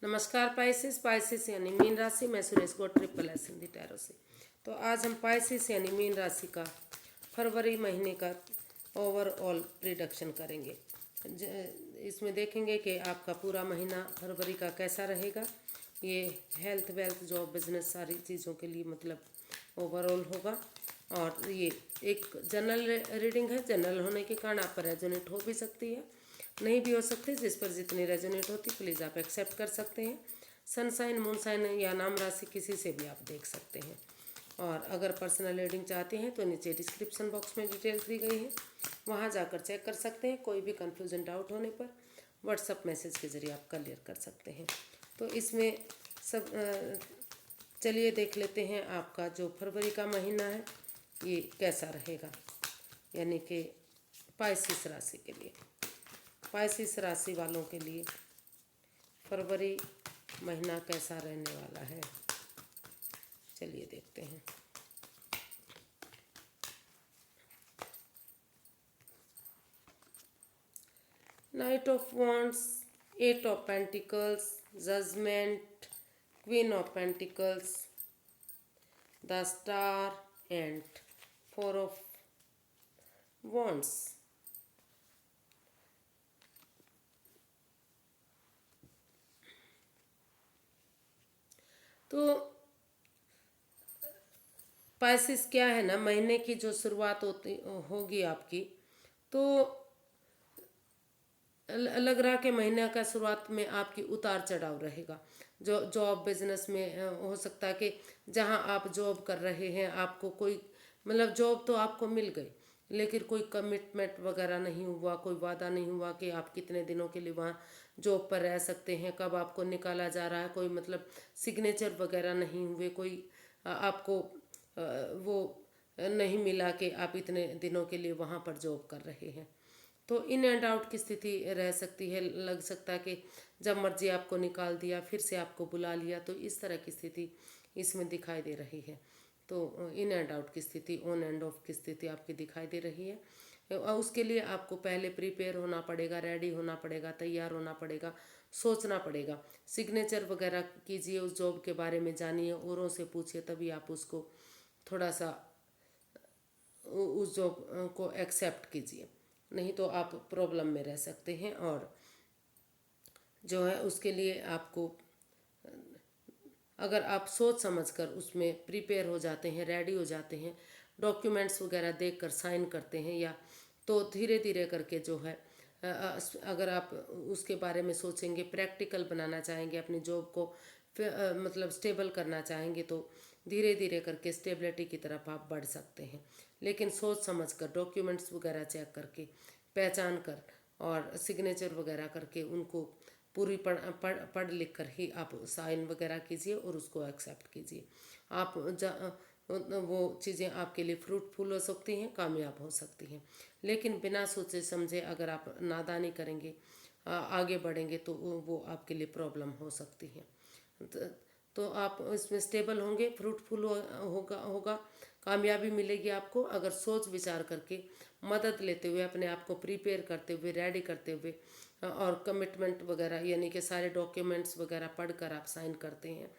नमस्कार पाइसिस यानी मीन राशि। मैं Suresh Gaur triple S Hindi tarot से। तो आज हम पाइसिस यानी मीन राशि का फरवरी महीने का ओवरऑल प्रिडिक्शन करेंगे। इसमें देखेंगे कि आपका पूरा महीना फरवरी का कैसा रहेगा। ये हेल्थ, वेल्थ, जॉब, बिजनेस सारी चीज़ों के लिए मतलब ओवरऑल होगा। और ये एक जनरल रीडिंग है। जनरल होने के कारण आप पर रेजोनेट हो भी सकती है, नहीं भी हो सकती। जिस पर जितनी रेजोनेट होती प्लीज़ आप एक्सेप्ट कर सकते हैं। सनसाइन, मूनसाइन या नाम राशि किसी से भी आप देख सकते हैं। और अगर पर्सनल रीडिंग चाहते हैं तो नीचे डिस्क्रिप्शन बॉक्स में डिटेल्स दी गई है, वहाँ जाकर चेक कर सकते हैं। कोई भी कन्फ्यूजन, डाउट होने पर व्हाट्सअप मैसेज के ज़रिए आप क्लियर कर सकते हैं। तो इसमें सब चलिए देख लेते हैं आपका जो फरवरी का महीना है ये कैसा रहेगा, यानी कि पाइसिस राशि के लिए। पाइसिस राशि वालों के लिए फरवरी महीना कैसा रहने वाला है, चलिए देखते हैं। Knight of wands, eight of pentacles, judgement, queen of pentacles, the star and four of wands. तो पाइसिस क्या है ना, महीने की जो शुरुआत होगी आपकी, तो लग रहा कि महीने का शुरुआत में आपकी उतार चढ़ाव रहेगा। जो जॉब बिजनेस में हो सकता है कि जहां आप जॉब कर रहे हैं आपको कोई मतलब जॉब तो आपको मिल गई, लेकिन कोई कमिटमेंट वगैरह नहीं हुआ, कोई वादा नहीं हुआ कि आप कितने दिनों के लिए वहाँ जॉब पर रह सकते हैं, कब आपको निकाला जा रहा है, कोई मतलब सिग्नेचर वगैरह नहीं हुए, कोई आपको वो नहीं मिला कि आप इतने दिनों के लिए वहाँ पर जॉब कर रहे हैं। तो इन एंड आउट की स्थिति रह सकती है। लग सकता है कि जब मर्जी आपको निकाल दिया, फिर से आपको बुला लिया, तो इस तरह की स्थिति इसमें दिखाई दे रही है। तो इन एंड आउट की स्थिति, ऑन एंड ऑफ की स्थिति आपकी दिखाई दे रही है। और उसके लिए आपको पहले प्रिपेयर होना पड़ेगा, रेडी होना पड़ेगा, तैयार होना पड़ेगा, सोचना पड़ेगा। सिग्नेचर वगैरह कीजिए, उस जॉब के बारे में जानिए, औरों से पूछिए, तभी आप उसको थोड़ा सा उस जॉब को एक्सेप्ट कीजिए, नहीं तो आप प्रॉब्लम में रह सकते हैं। और जो है उसके लिए आपको, अगर आप सोच समझकर उसमें प्रिपेयर हो जाते हैं, रेडी हो जाते हैं, डॉक्यूमेंट्स वगैरह देखकर साइन करते हैं, या तो धीरे धीरे करके जो है अगर आप उसके बारे में सोचेंगे, प्रैक्टिकल बनाना चाहेंगे अपनी जॉब को, मतलब स्टेबल करना चाहेंगे, तो धीरे धीरे करके स्टेबिलिटी की तरफ आप बढ़ सकते हैं। लेकिन सोच समझ कर, डॉक्यूमेंट्स वगैरह चेक करके, पहचान कर और सिग्नेचर वगैरह करके उनको पूरी पढ़ लिख कर ही आप साइन वगैरह कीजिए और उसको एक्सेप्ट कीजिए। आप वो चीज़ें आपके लिए फ्रूटफुल हो सकती हैं, कामयाब हो सकती हैं। लेकिन बिना सोचे समझे अगर आप नादानी करेंगे, आगे बढ़ेंगे, तो वो आपके लिए प्रॉब्लम हो सकती है। तो, तो आप इसमें स्टेबल होंगे, फ्रूटफुल होगा होगा, कामयाबी मिलेगी आपको अगर सोच विचार करके, मदद लेते हुए, अपने आप को प्रिपेयर करते हुए, रेडी करते हुए, और कमिटमेंट वगैरह यानी कि सारे डॉक्यूमेंट्स वगैरह पढ़कर आप साइन करते हैं,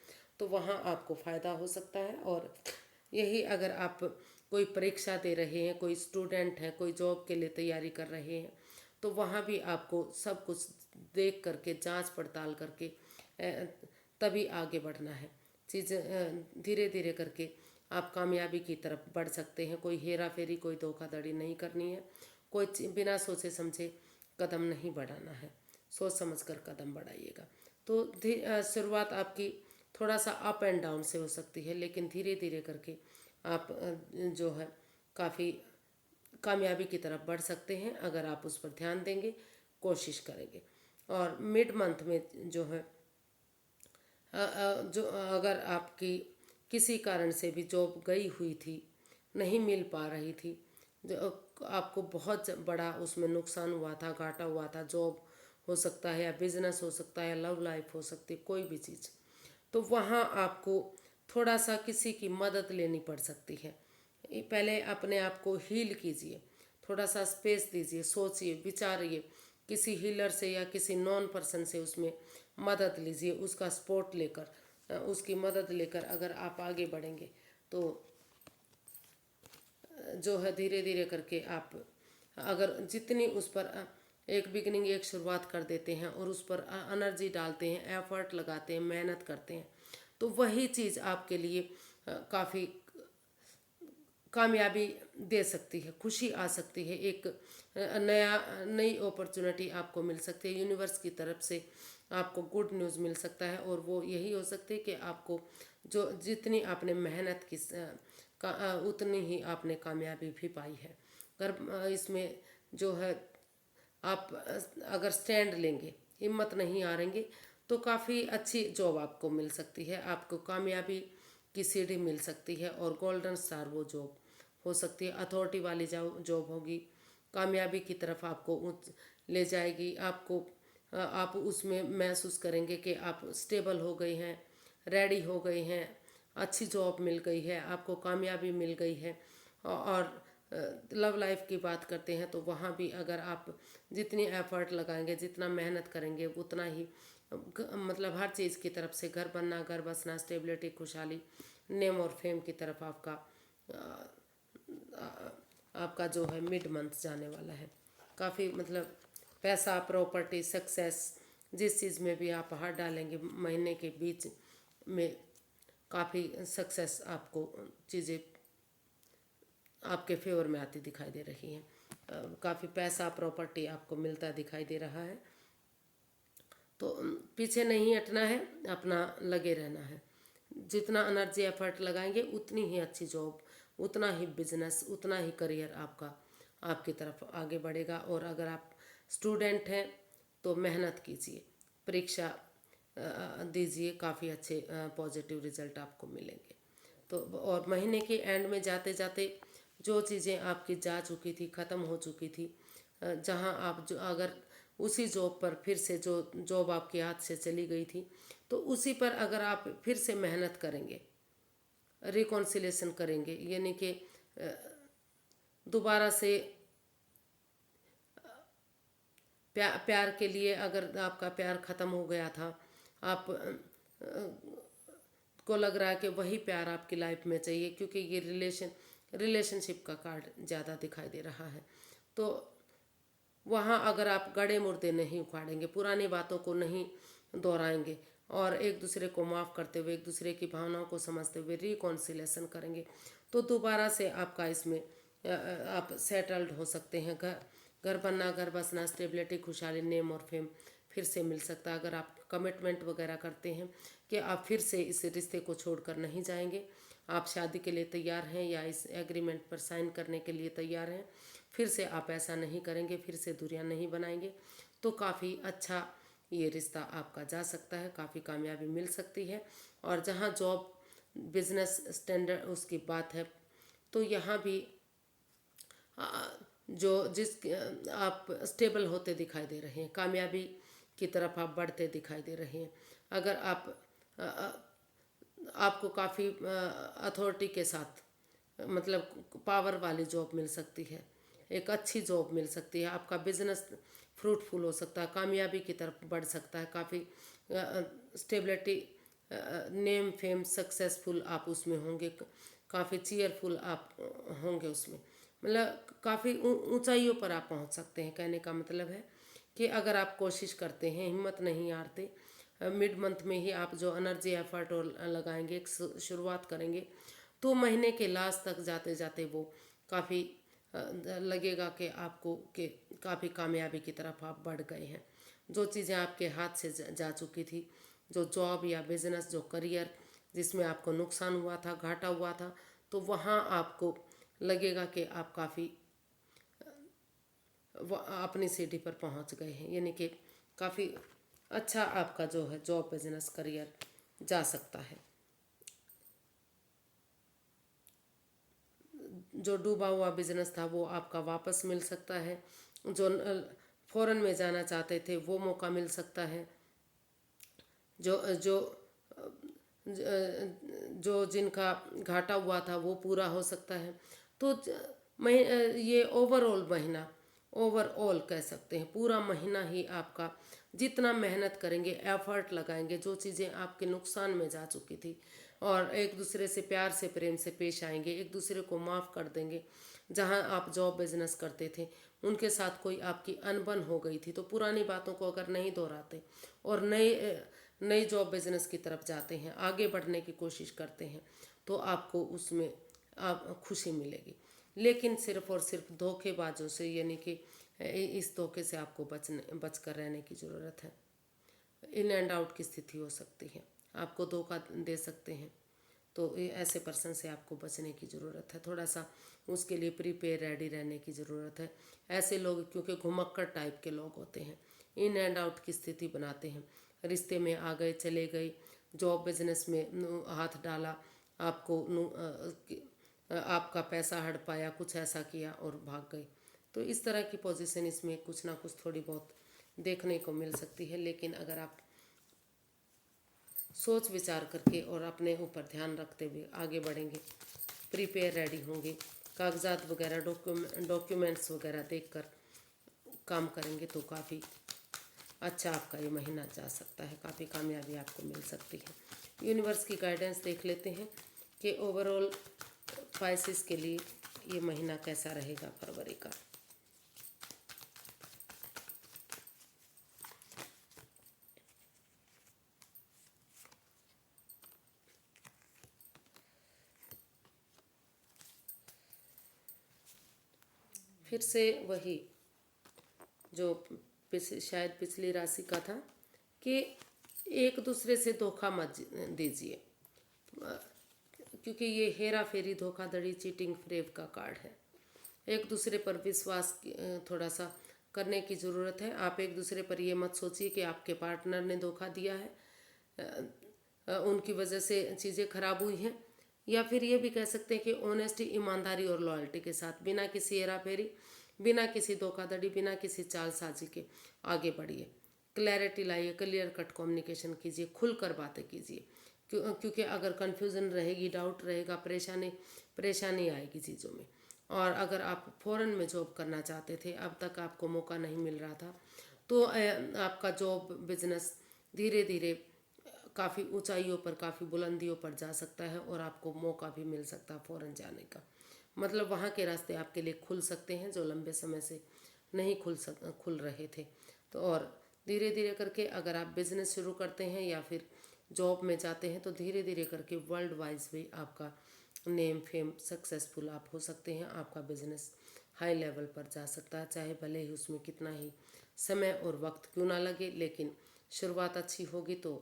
तो वहाँ आपको फ़ायदा हो सकता है। और यही अगर आप कोई परीक्षा दे रहे हैं, कोई स्टूडेंट है, कोई जॉब के लिए तैयारी कर रहे हैं, तो वहाँ भी आपको सब कुछ देख करके, जांच पड़ताल करके तभी आगे बढ़ना है। चीज़ धीरे धीरे करके आप कामयाबी की तरफ बढ़ सकते हैं। कोई हेरा फेरी, कोई धोखाधड़ी नहीं करनी है, कोई बिना सोचे समझे कदम नहीं बढ़ाना है, सोच समझ कर कदम बढ़ाइएगा। तो शुरुआत आपकी थोड़ा सा अप एंड डाउन से हो सकती है, लेकिन धीरे धीरे करके आप जो है काफ़ी कामयाबी की तरफ बढ़ सकते हैं अगर आप उस पर ध्यान देंगे, कोशिश करेंगे। और मिड मंथ में जो है जो अगर आपकी किसी कारण से भी जॉब गई हुई थी, नहीं मिल पा रही थी, जो आपको बहुत बड़ा उसमें नुकसान हुआ था, घाटा हुआ था, जॉब हो सकता है या बिजनेस हो सकता है, लव लाइफ हो सकती है, कोई भी चीज़, तो वहाँ आपको थोड़ा सा किसी की मदद लेनी पड़ सकती है। पहले अपने आप को हील कीजिए, थोड़ा सा स्पेस दीजिए, सोचिए, विचारिए, किसी हीलर से या किसी नॉन पर्सन से उसमें मदद लीजिए, उसका सपोर्ट लेकर, उसकी मदद लेकर अगर आप आगे बढ़ेंगे तो जो है धीरे धीरे करके आप अगर जितनी उस पर एक बिगनिंग, एक शुरुआत कर देते हैं और उस पर एनर्जी डालते हैं, एफर्ट लगाते हैं, मेहनत करते हैं, तो वही चीज़ आपके लिए काफ़ी कामयाबी दे सकती है, खुशी आ सकती है, एक नई अपॉर्चुनिटी आपको मिल सकती है, यूनिवर्स की तरफ से आपको गुड न्यूज़ मिल सकता है। और वो यही हो सकती है कि आपको जो जितनी आपने मेहनत की उतनी ही आपने कामयाबी भी पाई है। अगर इसमें जो है आप अगर स्टैंड लेंगे, हिम्मत नहीं हारेंगे, तो काफ़ी अच्छी जॉब आपको मिल सकती है, आपको कामयाबी की सीढ़ी मिल सकती है और गोल्डन स्टार वो जॉब हो सकती है, अथॉरिटी वाली जॉब होगी, कामयाबी की तरफ आपको ले जाएगी। आपको आप उसमें महसूस करेंगे कि आप स्टेबल हो गए हैं, रेडी हो गए हैं, अच्छी जॉब मिल गई है, आपको कामयाबी मिल गई है। और लव लाइफ की बात करते हैं तो वहाँ भी अगर आप जितनी एफर्ट लगाएंगे, जितना मेहनत करेंगे, उतना ही मतलब हर चीज़ की तरफ से, घर बनना, घर बसना, स्टेबिलिटी, खुशहाली, नेम और फेम की तरफ आपका जो है मिड मंथ जाने वाला है। काफ़ी मतलब पैसा, प्रॉपर्टी, सक्सेस, जिस चीज़ में भी आप हाथ डालेंगे महीने के बीच में काफ़ी सक्सेस आपको चीज़ें आपके फेवर में आती दिखाई दे रही हैं। काफ़ी पैसा, प्रॉपर्टी आपको मिलता दिखाई दे रहा है। तो पीछे नहीं हटना है, अपना लगे रहना है। जितना एनर्जी एफर्ट लगाएंगे उतनी ही अच्छी जॉब, उतना ही बिजनेस, उतना ही करियर आपका आपकी तरफ आगे बढ़ेगा। और अगर आप स्टूडेंट हैं तो मेहनत कीजिए, परीक्षा दीजिए, काफ़ी अच्छे पॉजिटिव रिजल्ट आपको मिलेंगे। तो और महीने के एंड में जाते जाते जो चीज़ें आपकी जा चुकी थी, ख़त्म हो चुकी थी, जहां आप जो अगर उसी जॉब पर फिर से जो जॉब आपके हाथ से चली गई थी, तो उसी पर अगर आप फिर से मेहनत करेंगे, रिकॉन्सिलेशन करेंगे, यानी कि दोबारा से प्यार के लिए, अगर आपका प्यार ख़त्म हो गया था, आप को लग रहा है कि वही प्यार आपकी लाइफ में चाहिए, क्योंकि ये रिलेशनशिप का कार्ड ज़्यादा दिखाई दे रहा है। तो वहाँ अगर आप गड़े मुर्दे नहीं उखाड़ेंगे, पुरानी बातों को नहीं दोहराएंगे और एक दूसरे को माफ़ करते हुए, एक दूसरे की भावनाओं को समझते हुए रिकॉन्सिलेशन करेंगे, तो दोबारा से आपका इसमें आप सेटल्ड हो सकते हैं। घर बनना, घर बसना, स्टेबिलिटी, खुशहाली, नेम और फेम फिर से मिल सकता है। अगर आप कमिटमेंट वगैरह करते हैं कि आप फिर से इस रिश्ते को छोड़कर नहीं जाएंगे, आप शादी के लिए तैयार हैं या इस एग्रीमेंट पर साइन करने के लिए तैयार हैं, फिर से आप ऐसा नहीं करेंगे, फिर से दूरियां नहीं बनाएंगे, तो काफ़ी अच्छा ये रिश्ता आपका जा सकता है, काफ़ी कामयाबी मिल सकती है। और जहाँ जॉब, बिजनेस, स्टैंडर्ड उसकी बात है, तो यहाँ भी जो आप स्टेबल होते दिखाई दे रहे हैं, कामयाबी की तरफ आप बढ़ते दिखाई दे रहे हैं। अगर आपको काफ़ी अथॉरिटी के साथ, मतलब पावर वाली जॉब मिल सकती है, एक अच्छी जॉब मिल सकती है, आपका बिजनेस फ्रूटफुल हो सकता है, कामयाबी की तरफ बढ़ सकता है, काफ़ी स्टेबिलिटी, नेम, फेम, सक्सेसफुल आप उसमें होंगे, काफ़ी चीयरफुल आप होंगे उसमें, मतलब काफ़ी ऊंचाइयों पर आप पहुंच सकते हैं। कहने का मतलब है कि अगर आप कोशिश करते हैं, हिम्मत नहीं हारते, मिड मंथ में ही आप जो एनर्जी एफर्ट और लगाएंगे, एक शुरुआत करेंगे, तो महीने के लास्ट तक जाते जाते वो काफ़ी लगेगा कि आपको कि काफ़ी कामयाबी की तरफ आप बढ़ गए हैं। जो चीज़ें आपके हाथ से जा चुकी थी, जो जॉब या बिजनेस, जो करियर जिसमें आपको नुकसान हुआ था, घाटा हुआ था, तो वहाँ आपको लगेगा कि आप काफ़ी अपनी सीढ़ी पर पहुँच गए हैं, यानी कि काफ़ी अच्छा आपका जो है जॉब, बिजनेस, करियर जा सकता है। जो डूबा हुआ बिजनेस था वो आपका वापस मिल सकता है, जो फॉरेन में जाना चाहते थे वो मौका मिल सकता है, जो जो जो जिनका घाटा हुआ था वो पूरा हो सकता है। तो ये ओवरऑल महीना, ओवरऑल कह सकते हैं पूरा महीना ही आपका जितना मेहनत करेंगे, एफर्ट लगाएंगे, जो चीज़ें आपके नुकसान में जा चुकी थी, और एक दूसरे से प्यार से प्रेम से पेश आएंगे, एक दूसरे को माफ़ कर देंगे। जहाँ आप जॉब बिजनेस करते थे उनके साथ कोई आपकी अनबन हो गई थी, तो पुरानी बातों को अगर नहीं दोहराते और नई जॉब बिजनेस की तरफ जाते हैं, आगे बढ़ने की कोशिश करते हैं, तो आपको उसमें आप खुशी मिलेगी। लेकिन सिर्फ और सिर्फ धोखेबाजों से, यानी कि इस धोखे से आपको बच कर रहने की ज़रूरत है। इन एंड आउट की स्थिति हो सकती है, आपको धोखा दे सकते हैं, तो ऐसे पर्सन से आपको बचने की ज़रूरत है। थोड़ा सा उसके लिए प्रिपेयर रेडी रहने की ज़रूरत है। ऐसे लोग क्योंकि घुमक्कड़ टाइप के लोग होते हैं, इन एंड आउट की स्थिति बनाते हैं। रिश्ते में आ गए, चले गए, जॉब बिजनेस में हाथ डाला, आपको आपका पैसा हड़पाया, कुछ ऐसा किया और भाग गए। तो इस तरह की पोजीशन इसमें कुछ ना कुछ थोड़ी बहुत देखने को मिल सकती है। लेकिन अगर आप सोच विचार करके और अपने ऊपर ध्यान रखते हुए आगे बढ़ेंगे, प्रिपेयर रेडी होंगे, कागजात वगैरह डॉक्यूमेंट्स वगैरह देखकर काम करेंगे, तो काफ़ी अच्छा आपका ये महीना जा सकता है, काफ़ी कामयाबी आपको मिल सकती है। यूनिवर्स की गाइडेंस देख लेते हैं कि ओवरऑल पाइसेस के लिए ये महीना कैसा रहेगा फरवरी का। फिर से वही जो शायद पिछली राशि का था कि एक दूसरे से धोखा मत दीजिए, क्योंकि ये हेरा फेरी, धोखाधड़ी, चीटिंग, फ्रेब का कार्ड है। एक दूसरे पर विश्वास थोड़ा सा करने की ज़रूरत है। आप एक दूसरे पर ये मत सोचिए कि आपके पार्टनर ने धोखा दिया है, उनकी वजह से चीज़ें खराब हुई हैं। या फिर ये भी कह सकते हैं कि ऑनेस्टी, ईमानदारी और लॉयल्टी के साथ, बिना किसी हेरा फेरी, बिना किसी धोखाधड़ी, बिना किसी चालसाजी के आगे बढ़िए। क्लैरिटी लाइए, क्लियर कट कम्युनिकेशन कीजिए, खुलकर बातें कीजिए, क्योंकि अगर कन्फ्यूज़न रहेगी, डाउट रहेगा, परेशानी आएगी चीज़ों में। और अगर आप फ़ॉरेन में जॉब करना चाहते थे, अब तक आपको मौका नहीं मिल रहा था, तो आपका जॉब बिजनेस धीरे धीरे काफ़ी ऊंचाइयों पर, काफ़ी बुलंदियों पर जा सकता है, और आपको मौका भी मिल सकता है फ़ॉरेन जाने का। मतलब वहाँ के रास्ते आपके लिए खुल सकते हैं जो लंबे समय से नहीं खुल रहे थे। तो और धीरे धीरे करके अगर आप बिज़नेस शुरू करते हैं या फिर जॉब में जाते हैं, तो धीरे धीरे करके वर्ल्ड वाइज भी आपका नेम फेम सक्सेसफुल आप हो सकते हैं। आपका बिजनेस हाई लेवल पर जा सकता है, चाहे भले ही उसमें कितना ही समय और वक्त क्यों ना लगे, लेकिन शुरुआत अच्छी होगी तो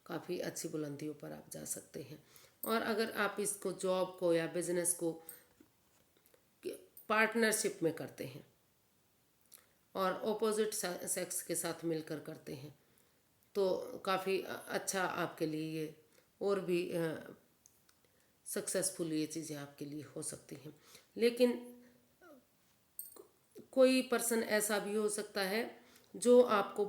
काफ़ी अच्छी बुलंदियों पर आप जा सकते हैं। और अगर आप इसको, जॉब को या बिजनेस को पार्टनरशिप में करते हैं और ऑपोजिट सेक्स के साथ मिलकर करते हैं, तो काफ़ी अच्छा आपके लिए ये और भी सक्सेसफुल ये चीज़ें आपके लिए हो सकती हैं। लेकिन कोई पर्सन ऐसा भी हो सकता है जो आपको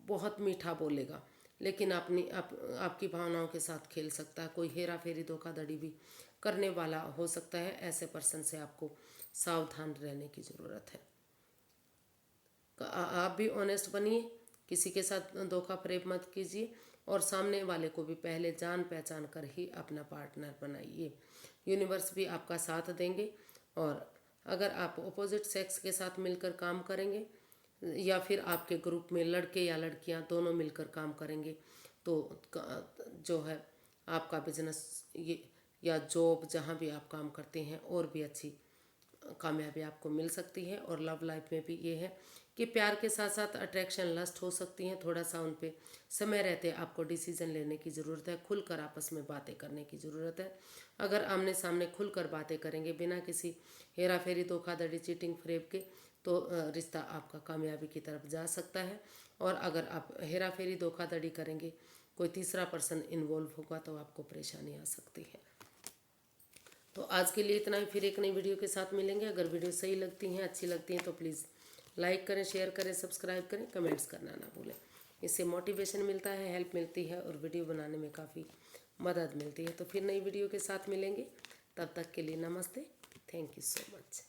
बहुत मीठा बोलेगा, लेकिन आपकी भावनाओं के साथ खेल सकता है। कोई हेरा फेरी, धोखाधड़ी भी करने वाला हो सकता है। ऐसे पर्सन से आपको सावधान रहने की ज़रूरत है। आप भी ऑनेस्ट बनिए, किसी के साथ धोखा फरेब मत कीजिए, और सामने वाले को भी पहले जान पहचान कर ही अपना पार्टनर बनाइए। यूनिवर्स भी आपका साथ देंगे। और अगर आप अपोजिट सेक्स के साथ मिलकर काम करेंगे, या फिर आपके ग्रुप में लड़के या लड़कियां दोनों मिलकर काम करेंगे, तो जो है आपका बिजनेस ये या जॉब जहाँ भी आप काम करते हैं, और भी अच्छी कामयाबी आपको मिल सकती है। और लव लाइफ में भी ये है कि प्यार के साथ साथ अट्रैक्शन, लस्ट हो सकती हैं। थोड़ा सा उन पे समय रहते आपको डिसीजन लेने की ज़रूरत है, खुलकर आपस में बातें करने की ज़रूरत है। अगर आमने सामने खुलकर बातें करेंगे बिना किसी हेरा फेरी, धोखाधड़ी, चीटिंग, फ्रेब के, तो रिश्ता आपका कामयाबी की तरफ जा सकता है। और अगर आप हेरा फेरी, धोखाधड़ी करेंगे, कोई तीसरा पर्सन इन्वॉल्व होगा, तो आपको परेशानी आ सकती है। तो आज के लिए इतना ही, फिर एक नई वीडियो के साथ मिलेंगे। अगर वीडियो सही लगती हैं, अच्छी लगती हैं, तो प्लीज़ लाइक करें, शेयर करें, सब्सक्राइब करें, कमेंट्स करना ना भूलें। इससे मोटिवेशन मिलता है, हेल्प मिलती है, और वीडियो बनाने में काफ़ी मदद मिलती है। तो फिर नई वीडियो के साथ मिलेंगे, तब तक के लिए नमस्ते, थैंक यू सो मच।